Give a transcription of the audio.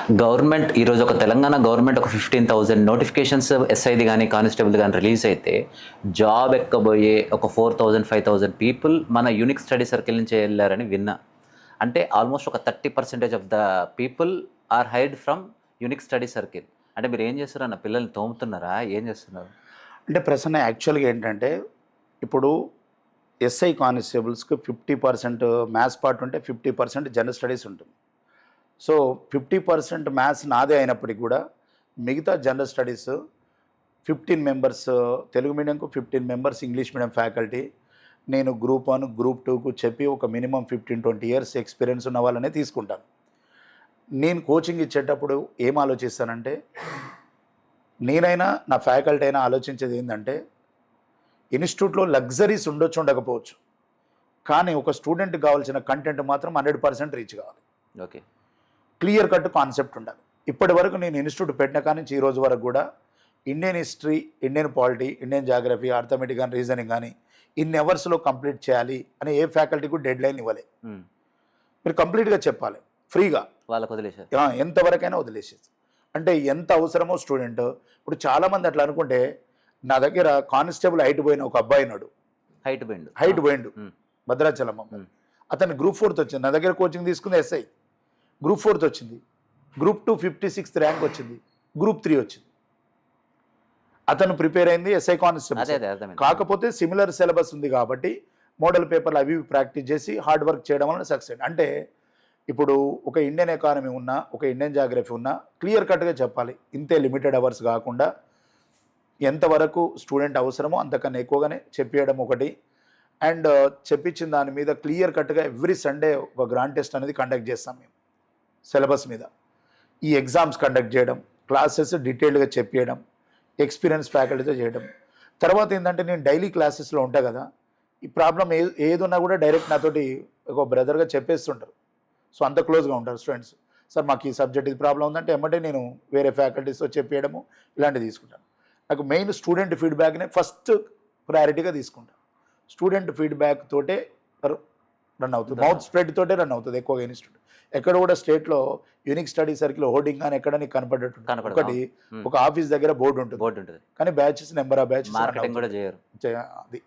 Government ఈరోజు ఒక Telangana government ఒక 15,000 నోటిఫికేషన్స్ ఎస్ఐది కానీ కానిస్టేబుల్ కానీ రిలీజ్ అయితే జాబ్ ఎక్కబోయే ఒక 4,000 5,000 పీపుల్ మన యూనిక్ స్టడీ సర్కిల్ నుంచి వెళ్ళారని విన్నా. అంటే ఆల్మోస్ట్ ఒక 30% of the people are hide from unique study circle. అంటే మీరు ఏం చేస్తున్నారు అన్న, పిల్లల్ని తోముతున్నారా, ఏం చేస్తున్నారు? అంటే ప్రశ్న యాక్చువల్గా ఏంటంటే, ఇప్పుడు ఎస్ఐ కానిస్టేబుల్స్కి 50% మ్యాథ్స్ పార్ట్ ఉంటే 50% జనరల్ స్టడీస్ ఉంటుంది. సో 50% మ్యాథ్స్ నాదే అయినప్పటికీ కూడా మిగతా జనరల్ స్టడీస్ 15 మెంబర్స్ తెలుగు మీడియంకు, 15 మెంబర్స్ ఇంగ్లీష్ మీడియం ఫ్యాకల్టీ, నేను గ్రూప్ 1 గ్రూప్ 2కు చెప్పి ఒక మినిమం 15-20 ఇయర్స్ ఎక్స్పీరియన్స్ ఉన్న వాళ్ళనే తీసుకుంటాను. నేను కోచింగ్ ఇచ్చేటప్పుడు ఏం ఆలోచిస్తానంటే, నేనైనా నా ఫ్యాకల్టీ అయినా ఆలోచించేది ఏంటంటే, ఇన్స్టిట్యూట్లో లగ్జరీస్ ఉండొచ్చు ఉండకపోవచ్చు, కానీ ఒక స్టూడెంట్కి కావాల్సిన కంటెంట్ మాత్రం 100% రీచ్ కావాలి. ఓకే, క్లియర్ కట్ కాన్సెప్ట్ ఉండాలి. ఇప్పటి వరకు నేను ఇన్స్టిట్యూట్ పెట్టిన కానీ నుంచి ఈ రోజు వరకు కూడా Indian history, Indian polity, Indian geography, arithmetic కానీ రీజనింగ్ కానీ ఇన్ని అవర్స్లో కంప్లీట్ చేయాలి అని ఏ ఫ్యాకల్టీకి డెడ్ లైన్ ఇవ్వలే. మీరు కంప్లీట్గా చెప్పాలి, ఫ్రీగా వాళ్ళకి వదిలేసారు, ఎంతవరకైనా వదిలేసేది. అంటే ఎంత అవసరమో స్టూడెంట్. ఇప్పుడు చాలామంది అట్లా అనుకుంటే, నా దగ్గర కానిస్టేబుల్ హైట్ పోయిన ఒక అబ్బాయి నాడు, హైట్ పోయిండు భద్రాచలం. అతను గ్రూప్ 4th వచ్చింది, నా దగ్గర కోచింగ్ తీసుకుంది ఎస్ఐ. గ్రూప్ 4th వచ్చింది, గ్రూప్ 2 56th ర్యాంక్ వచ్చింది, గ్రూప్ 3 వచ్చింది. అతను ప్రిపేర్ అయింది ఎస్ఐ కానిస్టేబుల్. కాకపోతే సిమిలర్ సిలబస్ ఉంది కాబట్టి మోడల్ పేపర్లు అవి ప్రాక్టీస్ చేసి హార్డ్ వర్క్ చేయడం వలన సక్సెస్. అంటే ఇప్పుడు ఒక ఇండియన్ ఎకానమీ ఉన్నా, ఒక ఇండియన్ జాగ్రఫీ ఉన్నా క్లియర్ కట్గా చెప్పాలి. ఇంతే లిమిటెడ్ అవర్స్ కాకుండా ఎంతవరకు స్టూడెంట్ అవసరమో అంతకన్నా ఎక్కువగానే చెప్పేయడం ఒకటి. అండ్ చెప్పించిన దాని మీద క్లియర్ కట్గా ఎవ్రీ సండే ఒక గ్రాండ్ టెస్ట్ అనేది కండక్ట్ చేస్తాం మేము సిలబస్ మీద. ఈ ఎగ్జామ్స్ కండక్ట్ చేయడం, క్లాసెస్ డీటెయిల్డ్గా చెప్పేయడం, ఎక్స్పీరియన్స్ ఫ్యాకల్టీతో చేయడం. తర్వాత ఏంటంటే, నేను డైలీ క్లాసెస్లో ఉంటా కదా, ఈ ప్రాబ్లం ఏదున్నా కూడా డైరెక్ట్ నాతోటి ఒక బ్రదర్గా చెప్పేస్తుంటారు. సో అంత క్లోజ్గా ఉంటారు స్టూడెంట్స్. సార్ మాకు ఈ సబ్జెక్ట్ ఇది ప్రాబ్లం ఉందంటే ఎమ్మటే నేను వేరే ఫ్యాకల్టీస్తో చెప్పేయడము ఇలాంటివి తీసుకుంటాను. నాకు మెయిన్ స్టూడెంట్ ఫీడ్బ్యాక్నే ఫస్ట్ ప్రయారిటీగా తీసుకుంటాను. స్టూడెంట్ ఫీడ్బ్యాక్ తోటే రన్ అవుతుంది, మౌత్ స్ప్రెడ్ తోటే రన్ అవుతుంది ఎక్కువగా ఇన్స్టిట్యూట్. ఎక్కడ కూడా స్టేట్లో యూనిక్ స్టడీ సర్కిల్ హోర్డింగ్ కానీ ఎక్కడ నీకు కనపడేట్టు ఒకటి ఒక ఆఫీస్ దగ్గర బోర్డు ఉంటుంది, కానీ batches number of batches marketing కూడా చేయరు. అది